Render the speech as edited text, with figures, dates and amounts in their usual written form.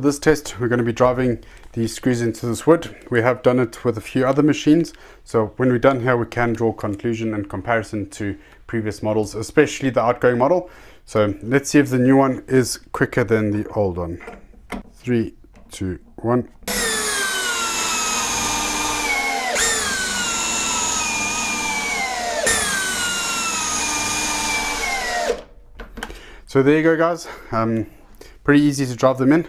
For this test, we're going to be driving these screws into this wood. We have done it with a few other machines, so when we're done here we can draw conclusion and comparison to previous models, especially the outgoing model. So let's see if the new one is quicker than the old one. 3, 2, 1. So there you go guys, pretty easy to drive them in.